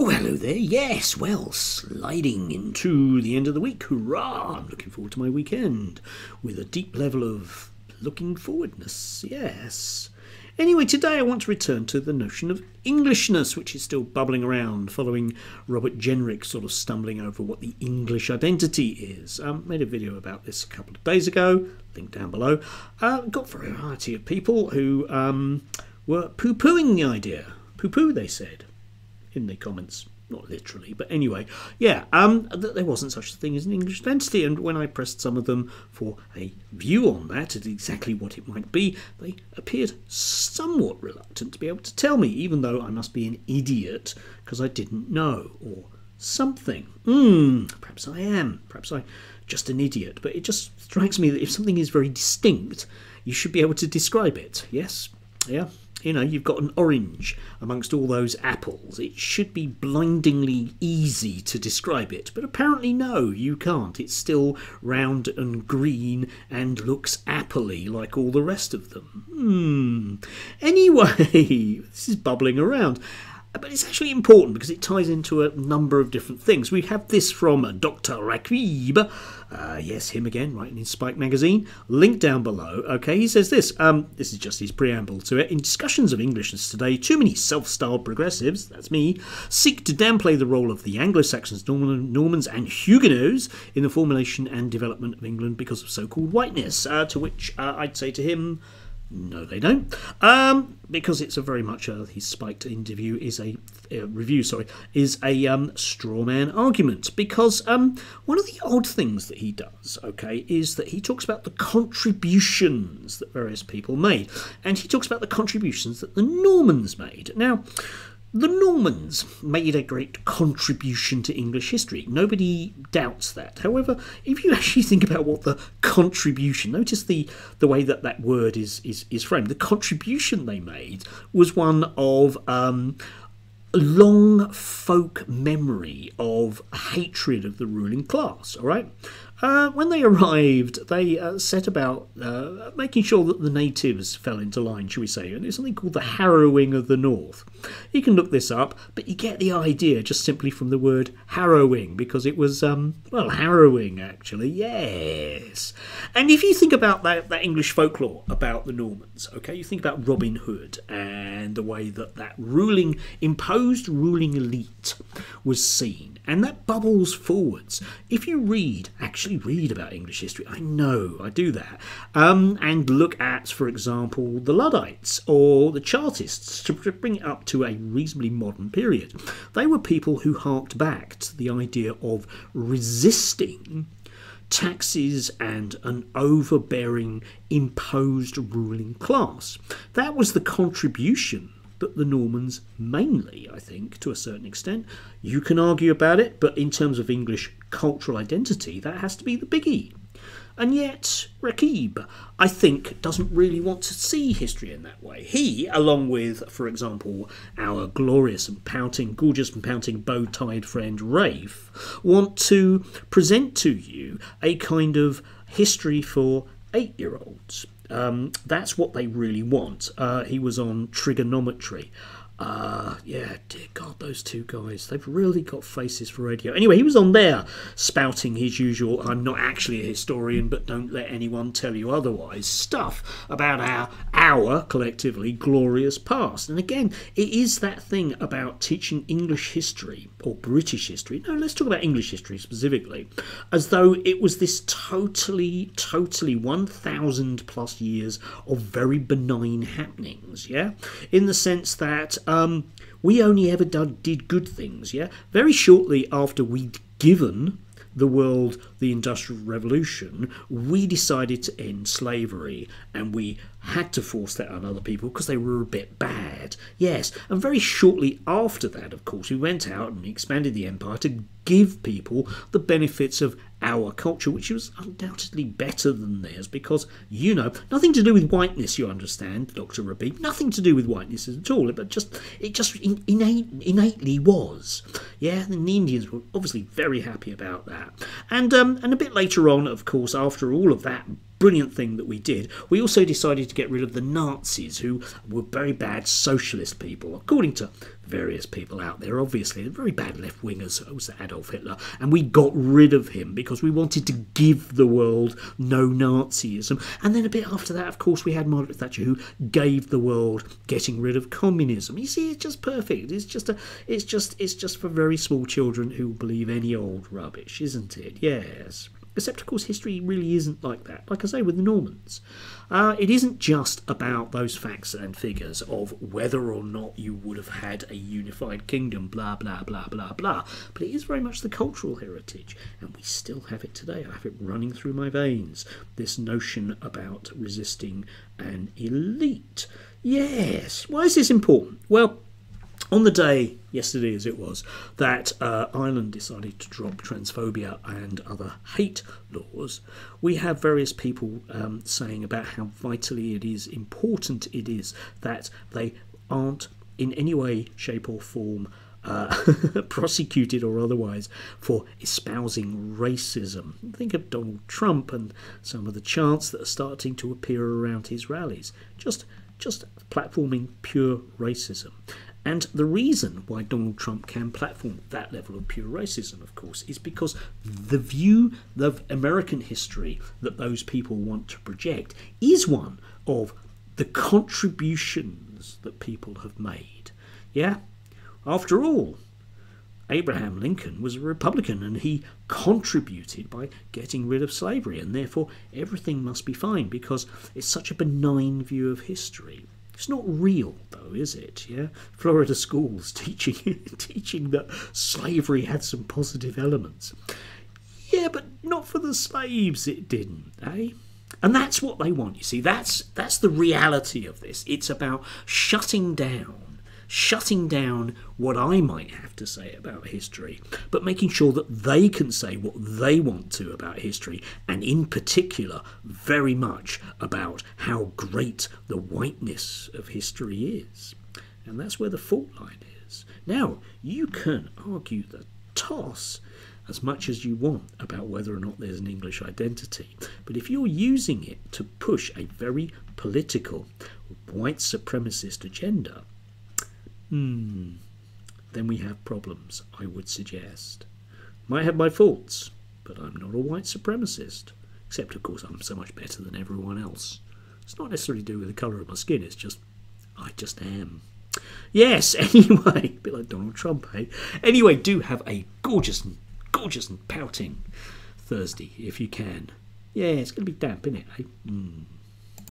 Oh, hello there. Yes, well, sliding into the end of the week. Hurrah! I'm looking forward to my weekend with a deep level of looking forwardness. Yes. Anyway, today I want to return to the notion of Englishness, which is still bubbling around following Robert Jenrick sort of stumbling over what the English identity is. Made a video about this a couple of days ago, link down below. Got a variety of people who were poo-pooing the idea. Poo-poo, they said in the comments. Not literally, but anyway, yeah, that there wasn't such a thing as an English identity, and when I pressed some of them for a view on that, at exactly what it might be, they appeared somewhat reluctant to be able to tell me, even though I must be an idiot because I didn't know, or something. Perhaps I am, perhaps I'm just an idiot, but it just strikes me that if something is very distinct, you should be able to describe it, yes? Yeah? You know, you've got an orange amongst all those apples. It should be blindingly easy to describe it, but apparently no, you can't. It's still round and green and looks appley like all the rest of them. Anyway, this is bubbling around. But it's actually important because it ties into a number of different things. We have this from Dr. Rakib. Yes, him again, writing in Spike magazine. Link down below. Okay, he says this. This is just his preamble to it. In discussions of Englishness today, too many self-styled progressives, that's me, seek to downplay the role of the Anglo-Saxons, Normans and Huguenots in the formulation and development of England because of so-called whiteness. To which I'd say to him, no, they don't, because it's a very much his spiked interview is a review. Sorry, is a straw man argument, because one of the odd things that he does, okay, is that he talks about the contributions that various people made, and he talks about the contributions that the Normans made. Now, the Normans made a great contribution to English history. Nobody doubts that. However, if you actually think about what the contribution, notice the way that that word is framed. The contribution they made was one of long folk memory of hatred of the ruling class, all right? When they arrived, they set about making sure that the natives fell into line, shall we say, and it's something called the harrowing of the North. You can look this up, but you get the idea just simply from the word harrowing, because it was, well, harrowing, actually, yes. And if you think about that English folklore about the Normans, okay, you think about Robin Hood and the way that imposed ruling elite was seen, and that bubbles forwards. If you actually read about English history, I know I do that, and look at, for example, the Luddites or the Chartists, to bring it up to a reasonably modern period. They were people who harked back to the idea of resisting taxes and an overbearing imposed ruling class. That was the contribution that the Normans mainly, I think, to a certain extent. You can argue about it, but in terms of English cultural identity, that has to be the biggie. And yet, Rakib, I think, doesn't really want to see history in that way. He, along with, for example, our gorgeous and pouting bow-tied friend Rafe, want to present to you a kind of history for 8-year-olds. That's what they really want. He was on trigonometry. Yeah, dear God, those two guys, they've really got faces for radio. Anyway, he was on there spouting his usual, I'm not actually a historian, but don't let anyone tell you otherwise, stuff about our collectively glorious past. And again, it is that thing about teaching English history, or British history, no, let's talk about English history specifically, as though it was this totally 1,000 plus years of very benign happenings, yeah? In the sense that we only ever did good things, yeah? Very shortly after we'd given the world the Industrial Revolution, we decided to end slavery, and we had to force that on other people because they were a bit bad. Yes, and very shortly after that, of course, we went out and expanded the empire to give people the benefits of our culture, which was undoubtedly better than theirs because, you know, nothing to do with whiteness, you understand, Dr. Rabib, nothing to do with whiteness at all, but it just innately was. Yeah, and the Indians were obviously very happy about that. And a bit later on, of course, after all of that brilliant thing that we did. We also decided to get rid of the Nazis, who were very bad socialist people, according to various people out there. Obviously, they're very bad left-wingers. It was Adolf Hitler, and we got rid of him because we wanted to give the world no Nazism. And then a bit after that, of course, we had Margaret Thatcher, who gave the world getting rid of communism. You see, it's just perfect. It's just for very small children who believe any old rubbish, isn't it? Yes. Except, of course, history really isn't like that. Like I say, with the Normans. It isn't just about those facts and figures of whether or not you would have had a unified kingdom, blah, blah, blah, blah, blah. But it is very much the cultural heritage. And we still have it today. I have it running through my veins. This notion about resisting an elite. Yes. Why is this important? Well, on the day, yesterday as it was, that Ireland decided to drop transphobia and other hate laws, we have various people saying about how vitally important it is that they aren't in any way, shape or form prosecuted or otherwise for espousing racism. Think of Donald Trump and some of the chants that are starting to appear around his rallies. Just platforming pure racism. And the reason why Donald Trump can platform that level of pure racism, of course, is because the view of American history that those people want to project is one of the contributions that people have made. Yeah? After all, Abraham Lincoln was a Republican and he contributed by getting rid of slavery, and therefore everything must be fine because it's such a benign view of history. It's not real, though, is it? Yeah, Florida schools teaching that slavery had some positive elements. Yeah, but not for the slaves. It didn't, eh? And that's what they want. You see, that's the reality of this. It's about shutting down what I might have to say about history, but making sure that they can say what they want to about history, and in particular, very much about how great the whiteness of history is. And that's where the fault line is. Now, you can argue the toss as much as you want about whether or not there's an English identity, but if you're using it to push a very political, white supremacist agenda, then we have problems, I would suggest. Might have my faults, but I'm not a white supremacist. Except, of course, I'm so much better than everyone else. It's not necessarily to do with the colour of my skin, it's just, I just am. Yes, anyway, a bit like Donald Trump, eh? Anyway, do have a gorgeous and pouting Thursday, if you can. Yeah, it's going to be damp, isn't it, eh?